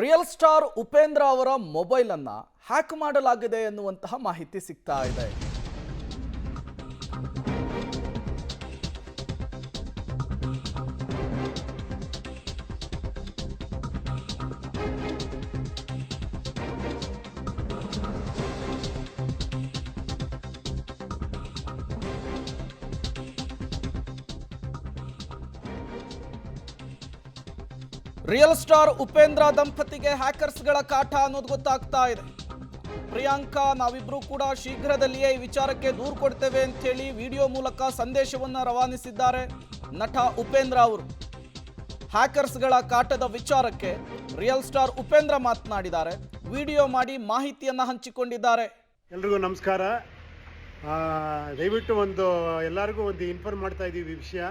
Real star Upendra ಅವರ mobile ಅನ್ನ hack ಮಾಡಲಾಗಿದೆ ಎನ್ನುವಂತಹ ಮಾಹಿತಿ ಸಿಗ್ತಾ ಇದೆ. ರಿಯಲ್ ಸ್ಟಾರ್ ಉಪೇಂದ್ರ ದಂಪತಿಗೆ ಹ್ಯಾಕರ್ಸ್ಗಳ ಕಾಟ ಅನ್ನೋದು ಗೊತ್ತಾಗ್ತಾ ಇದೆ. ಪ್ರಿಯಾಂಕಾ, ನಾವಿಬ್ರು ಕೂಡ ಶೀಘ್ರದಲ್ಲಿಯೇ ಈ ವಿಚಾರಕ್ಕೆ ದೂರು ಕೊಡ್ತೇವೆ ಅಂತ ಹೇಳಿ ವಿಡಿಯೋ ಮೂಲಕ ಸಂದೇಶವನ್ನು ರವಾನಿಸಿದ್ದಾರೆ ನಟ ಉಪೇಂದ್ರ ಅವರು. ಹ್ಯಾಕರ್ಸ್ಗಳ ಕಾಟದ ವಿಚಾರಕ್ಕೆ ರಿಯಲ್ ಸ್ಟಾರ್ ಉಪೇಂದ್ರ ಮಾತನಾಡಿದ್ದಾರೆ, ವಿಡಿಯೋ ಮಾಡಿ ಮಾಹಿತಿಯನ್ನು ಹಂಚಿಕೊಂಡಿದ್ದಾರೆ. ಎಲ್ರಿಗೂ ನಮಸ್ಕಾರ. ದಯವಿಟ್ಟು ಎಲ್ಲರಿಗೂ ಇನ್ಫಾರ್ಮ್ ಮಾಡ್ತಾ ಇದ್ದೀವಿ ವಿಷಯ.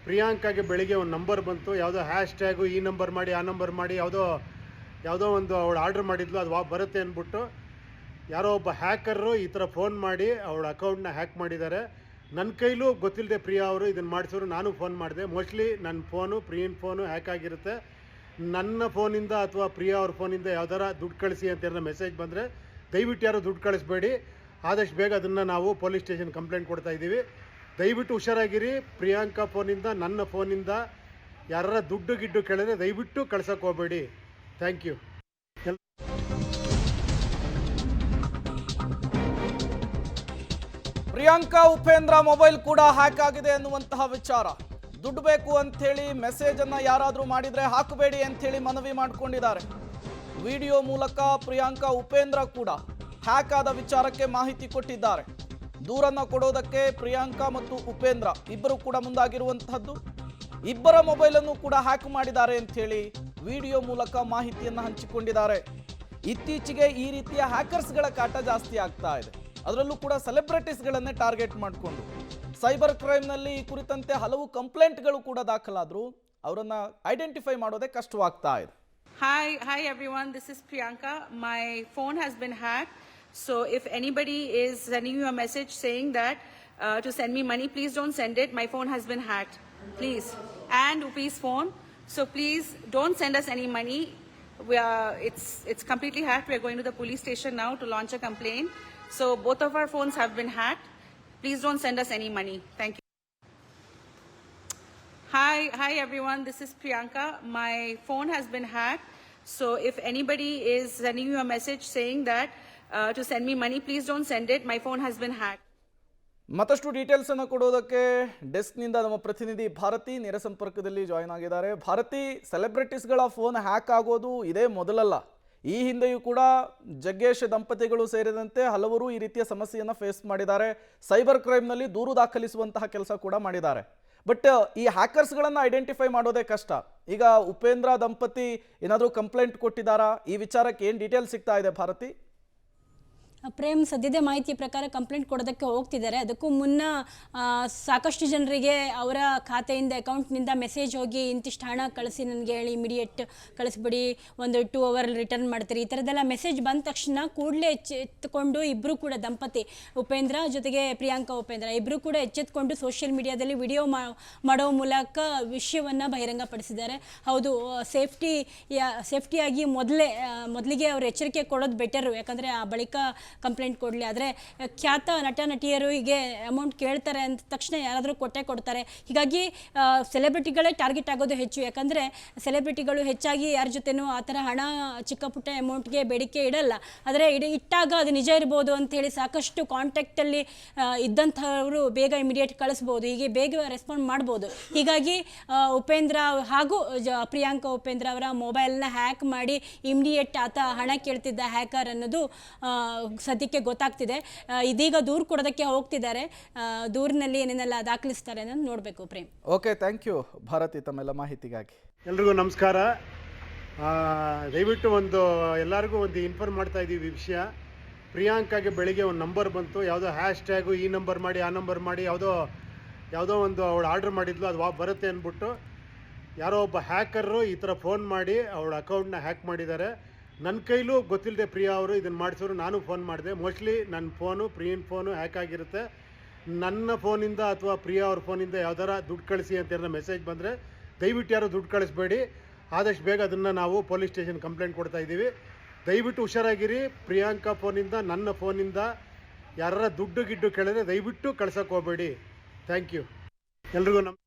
ಪ್ರಿಯಾಂಕಾಗೆ ಬೆಳಿಗ್ಗೆ ಒಂದು ನಂಬರ್ ಬಂತು, ಯಾವುದೋ ಹ್ಯಾಶ್ಟ್ಯಾಗು ಈ ನಂಬರ್ ಮಾಡಿ ಆ ನಂಬರ್ ಮಾಡಿ ಯಾವುದೋ ಒಂದು ಅವಳು ಆರ್ಡ್ರ್ ಮಾಡಿದ್ಲು, ಅದು ಬರುತ್ತೆ ಅಂದ್ಬಿಟ್ಟು ಯಾರೋ ಒಬ್ಬ ಹ್ಯಾಕರು ಈ ಥರ ಫೋನ್ ಮಾಡಿ ಅವಳ ಅಕೌಂಟ್ನ ಹ್ಯಾಕ್ ಮಾಡಿದ್ದಾರೆ. ನನ್ನ ಕೈಲೂ ಗೊತ್ತಿಲ್ಲದೆ ಪ್ರಿಯಾ ಅವರು ಇದನ್ನು ಮಾಡಿಸೋರು, ನಾನು ಫೋನ್ ಮಾಡಿದೆ. ಮೋಸ್ಟ್ಲಿ ನನ್ನ ಫೋನು, ಪ್ರಿಯನ್ ಫೋನು ಹ್ಯಾಕ್ ಆಗಿರುತ್ತೆ. ನನ್ನ ಫೋನಿಂದ ಅಥವಾ ಪ್ರಿಯಾ ಅವ್ರ ಫೋನಿಂದ ಯಾವ್ದಾರ ದುಡ್ಡು ಕಳಿಸಿ ಅಂತ ಮೆಸೇಜ್ ಬಂದರೆ ದಯವಿಟ್ಟು ಯಾರು ದುಡ್ಡು ಕಳಿಸ್ಬೇಡಿ. ಆದಷ್ಟು ಬೇಗ ಅದನ್ನು ನಾವು ಪೊಲೀಸ್ ಸ್ಟೇಷನ್ ಕಂಪ್ಲೇಂಟ್ ಕೊಡ್ತಾ ಇದ್ದೀವಿ. ದಯವಿಟ್ಟು ಹುಷಾರಾಗಿರಿ. ಪ್ರಿಯಾಂಕಾ ಫೋನಿಂದ, ನನ್ನ ಫೋನಿಂದ ಯಾರ ದುಡ್ಡು ಗಿಡ್ಡು ಕೇಳಿದ್ರೆ ದಯವಿಟ್ಟು ಕಳ್ಸಕ್ಕೆ ಹೋಗಬೇಡಿ. Thank you. Priyanka Upendra mobile ಕೂಡ ಹ್ಯಾಕ್ ಆಗಿದೆ ಅನ್ನುವಂತಹ ವಿಚಾರ. ದುಡ್ಡು ಬೇಕು ಅಂತ ಹೇಳಿ ಮೆಸೇಜ್ ಅನ್ನ ಯಾರಾದರೂ ಮಾಡಿದ್ರೆ ಹಾಕಬೇಡಿ ಅಂತ ಹೇಳಿ ಮನವಿ ಮಾಡಿಕೊಂಡಿದ್ದಾರೆ. ವಿಡಿಯೋ ಮೂಲಕ ಪ್ರಿಯಾಂಕಾ ಉಪೇಂದ್ರ ಕೂಡ ಹ್ಯಾಕ್ ಆದ ವಿಚಾರಕ್ಕೆ ಮಾಹಿತಿ ಕೊಟ್ಟಿದ್ದಾರೆ. ದೂರನ್ನು ಕೊಡೋದಕ್ಕೆ ಪ್ರಿಯಾಂಕಾ ಮತ್ತು ಉಪೇಂದ್ರ ಇಬ್ಬರು ಕೂಡ ಮುಂದಾಗಿರುವಂತಹದ್ದು. ಇಬ್ಬರ ಮೊಬೈಲನ್ನು ಕೂಡ ಹ್ಯಾಕ್ ಮಾಡಿದ್ದಾರೆ ಅಂತ ಹೇಳಿ ವಿಡಿಯೋ ಮೂಲಕ ಮಾಹಿತಿಯನ್ನು ಹಂಚಿಕೊಂಡಿದ್ದಾರೆ. ಇತ್ತೀಚೆಗೆ ಈ ರೀತಿಯ ಹ್ಯಾಕರ್ಸ್ಗಳ ಕಾಟ ಜಾಸ್ತಿ ಆಗ್ತಾ ಇದೆ. ಅದರಲ್ಲೂ ಕೂಡ ಸೆಲೆಬ್ರಿಟೀಸ್ಗಳನ್ನೇ ಟಾರ್ಗೆಟ್ ಮಾಡಿಕೊಂಡು ಸೈಬರ್ ಕ್ರೈಮ್ನಲ್ಲಿ ಈ ಕುರಿತಂತೆ ಹಲವು ಕಂಪ್ಲೇಂಟ್ಗಳು ಕೂಡ ದಾಖಲಾದರೂ ಅವರನ್ನು ಐಡೆಂಟಿಫೈ ಮಾಡೋದೇ ಕಷ್ಟವಾಗ್ತಾ ಇದೆ. Hi everyone, this is Priyanka. My phone has been hacked. So if anybody is sending you a message saying that to send me money, please don't send it. My phone has been hacked. Please. And Upi's phone. So please don't send us any money. It's completely hacked. We are going to the police station now to launch a complaint. So both of our phones have been hacked. Please don't send us any money. Thank you. Hi everyone, this is Priyanka. My phone has been hacked. So if anybody is sending you a message saying that to send me money, please don't send it. My phone has been hacked. ಮತ್ತಷ್ಟು details ಅನ್ನು ಕೊಡೋದಕ್ಕೆ ಡೆಸ್ಕ್ನಿಂದ ನಮ್ಮ ಪ್ರತಿನಿಧಿ ಭಾರತಿ ನೇರ ಸಂಪರ್ಕದಲ್ಲಿ join ಆಗಿದ್ದಾರೆ. Bharati, ಸೆಲೆಬ್ರಿಟೀಸ್ಗಳ phone hack ಆಗೋದು ಇದೇ ಮೊದಲಲ್ಲ. ಈ ಹಿಂದೆಯೂ ಕೂಡ ಜಗ್ಗೇಶ್ ದಂಪತಿಗಳು ಸೇರಿದಂತೆ ಹಲವರು ಈ ರೀತಿಯ ಸಮಸ್ಯೆಯನ್ನು ಫೇಸ್ ಮಾಡಿದ್ದಾರೆ. ಸೈಬರ್ ಕ್ರೈಮ್ನಲ್ಲಿ ದೂರು ದಾಖಲಿಸುವಂತಹ ಕೆಲಸ ಕೂಡ ಮಾಡಿದ್ದಾರೆ. ಬಟ್ ಈ ಹ್ಯಾಕರ್ಸ್ಗಳನ್ನು ಐಡೆಂಟಿಫೈ ಮಾಡೋದೇ ಕಷ್ಟ. ಈಗ ಉಪೇಂದ್ರ ದಂಪತಿ ಏನಾದರೂ ಕಂಪ್ಲೇಂಟ್ ಕೊಟ್ಟಿದ್ದಾರಾ? ಈ ವಿಚಾರಕ್ಕೆ ಏನು ಡೀಟೇಲ್ಸ್ ಸಿಗ್ತಾ ಇದೆ ಭಾರತಿ? ಪ್ರೇಮ್, ಸದ್ಯದ ಮಾಹಿತಿ ಪ್ರಕಾರ ಕಂಪ್ಲೇಂಟ್ ಕೊಡೋದಕ್ಕೆ ಹೋಗ್ತಿದ್ದಾರೆ. ಅದಕ್ಕೂ ಮುನ್ನ ಸಾಕಷ್ಟು ಜನರಿಗೆ ಅವರ ಖಾತೆಯಿಂದ, ಅಕೌಂಟ್ನಿಂದ ಮೆಸೇಜ್ ಹೋಗಿ ಇಂತಿಷ್ಟು ಹಣ ಕಳಿಸಿ ನನಗೆ ಹೇಳಿ, ಇಮಿಡಿಯೇಟ್ ಕಳಿಸ್ಬಿಡಿ, ಒಂದು 2 hour ರಿಟರ್ನ್ ಮಾಡ್ತೀರಿ, ಈ ಥರದ್ದೆಲ್ಲ ಮೆಸೇಜ್ ಬಂದ ತಕ್ಷಣ ಕೂಡಲೇ ಎಚ್ಚೆತ್ತುಕೊಂಡು ಇಬ್ಬರು ಕೂಡ ದಂಪತಿ ಉಪೇಂದ್ರ ಜೊತೆಗೆ ಪ್ರಿಯಾಂಕಾ ಉಪೇಂದ್ರ ಇಬ್ಬರು ಕೂಡ ಎಚ್ಚೆತ್ತುಕೊಂಡು ಸೋಷಿಯಲ್ ಮೀಡಿಯಾದಲ್ಲಿ ವಿಡಿಯೋ ಮಾಡೋ ಮೂಲಕ ವಿಷಯವನ್ನು ಬಹಿರಂಗಪಡಿಸಿದ್ದಾರೆ. ಹೌದು, ಸೇಫ್ಟಿಯಾಗಿ ಮೊದಲಿಗೆ ಅವರು ಎಚ್ಚರಿಕೆ ಕೊಡೋದು ಬೆಟರು. ಯಾಕಂದರೆ ಆ ಬಳಿಕ ಕಂಪ್ಲೇಂಟ್ ಕೊಡಲಿ. ಆದರೆ ಖ್ಯಾತ ನಟ ನಟಿಯರು ಹೀಗೆ ಅಮೌಂಟ್ ಕೇಳ್ತಾರೆ ಅಂದ ತಕ್ಷಣ ಯಾರಾದರೂ ಕೊಡ್ತಾರೆ. ಹೀಗಾಗಿ ಸೆಲೆಬ್ರಿಟಿಗಳೇ ಟಾರ್ಗೆಟ್ ಆಗೋದು ಹೆಚ್ಚು. ಯಾಕಂದರೆ ಸೆಲೆಬ್ರಿಟಿಗಳು ಹೆಚ್ಚಾಗಿ ಯಾರ ಜೊತೆನೂ ಆ ಥರ ಹಣ, ಚಿಕ್ಕ ಪುಟ್ಟ ಅಮೌಂಟ್ಗೆ ಬೇಡಿಕೆ ಇಡಲ್ಲ. ಆದರೆ ಇಟ್ಟಾಗ ಅದು ನಿಜ ಇರ್ಬೋದು ಅಂಥೇಳಿ ಸಾಕಷ್ಟು ಕಾಂಟ್ಯಾಕ್ಟಲ್ಲಿ ಇದ್ದಂಥವರು ಬೇಗ ಇಮಿಡಿಯೇಟ್ ಕಳಿಸ್ಬೋದು, ಹೀಗೆ ಬೇಗ ರೆಸ್ಪಾಂಡ್ ಮಾಡ್ಬೋದು. ಹೀಗಾಗಿ ಉಪೇಂದ್ರ ಹಾಗೂ ಪ್ರಿಯಾಂಕಾ ಉಪೇಂದ್ರ ಅವರ ಮೊಬೈಲ್ನ ಹ್ಯಾಕ್ ಮಾಡಿ ಇಮಿಡಿಯೇಟ್ ಆತ ಹಣ ಕೇಳ್ತಿದ್ದ ಹ್ಯಾಕರ್ ಅನ್ನೋದು ಸದ್ಯಕ್ಕೆ ಗೊತ್ತಾಗ್ತಿದೆ. ಇದೀಗ ದೂರು ಕೊಡೋದಕ್ಕೆ ಹೋಗ್ತಿದ್ದಾರೆ. ದೂರಿನಲ್ಲಿ ಏನೇನೆಲ್ಲ ದಾಖಲಿಸ್ತಾರೆ ಅನ್ನೋದು ನೋಡಬೇಕು. Prem, okay, thank you Bharati ತಮ್ಮೆಲ್ಲ ಮಾಹಿತಿಗಾಗಿ. ಎಲ್ರಿಗೂ ನಮಸ್ಕಾರ. ದಯವಿಟ್ಟು ಎಲ್ಲರಿಗೂ ಇನ್ಫಾರ್ಮ್ ಮಾಡ್ತಾ ಇದ್ದೀವಿ ವಿಷಯ. ಪ್ರಿಯಾಂಕಾಗೆ ಬೆಳಿಗ್ಗೆ ಒಂದು ನಂಬರ್ ಬಂತು, ಯಾವುದೋ ಹ್ಯಾಶ್ಟ್ಯಾಗು ಈ ನಂಬರ್ ಮಾಡಿ ಆ ನಂಬರ್ ಮಾಡಿ ಯಾವುದೋ ಒಂದು ಅವಳು ಆರ್ಡ್ರ್ ಮಾಡಿದ್ಲು, ಅದು ಬರುತ್ತೆ ಅಂದ್ಬಿಟ್ಟು ಯಾರೋ ಒಬ್ಬ ಹ್ಯಾಕರು ಈ ಥರ ಫೋನ್ ಮಾಡಿ ಅವಳ ಅಕೌಂಟ್ನ ಹ್ಯಾಕ್ ಮಾಡಿದ್ದಾರೆ. ನನ್ನ ಕೈಲೂ ಗೊತ್ತಿಲ್ಲದೆ ಪ್ರಿಯಾ ಅವರು ಇದನ್ನು ಮಾಡಿಸೋರು, ನಾನು ಫೋನ್ ಮಾಡಿದೆ. ಮೋಸ್ಟ್ಲಿ ನನ್ನ ಫೋನು, ಪ್ರಿಯನ್ ಫೋನು ಹ್ಯಾಕ್ ಆಗಿರುತ್ತೆ. ನನ್ನ ಫೋನಿಂದ ಅಥವಾ ಪ್ರಿಯಾ ಅವ್ರ ಫೋನಿಂದ ಯಾವ್ದಾರ ದುಡ್ಡು ಕಳಿಸಿ ಅಂತ ಮೆಸೇಜ್ ಬಂದರೆ ದಯವಿಟ್ಟು ಯಾರು ದುಡ್ಡು ಕಳಿಸ್ಬೇಡಿ. ಆದಷ್ಟು ಬೇಗ ಅದನ್ನು ನಾವು ಪೊಲೀಸ್ ಸ್ಟೇಷನ್ ಕಂಪ್ಲೇಂಟ್ ಕೊಡ್ತಾ ಇದ್ದೀವಿ. ದಯವಿಟ್ಟು ಹುಷಾರಾಗಿರಿ. ಪ್ರಿಯಾಂಕಾ ಫೋನಿಂದ, ನನ್ನ ಫೋನಿಂದ ಯಾರ ದುಡ್ಡು ಗಿಡ್ಡು ಕೇಳಿದ್ರೆ ದಯವಿಟ್ಟು ಕಳ್ಸೋಕ್ಕೆ ಹೋಗಬೇಡಿ. ಥ್ಯಾಂಕ್ ಯು ಎಲ್ರಿಗೂ.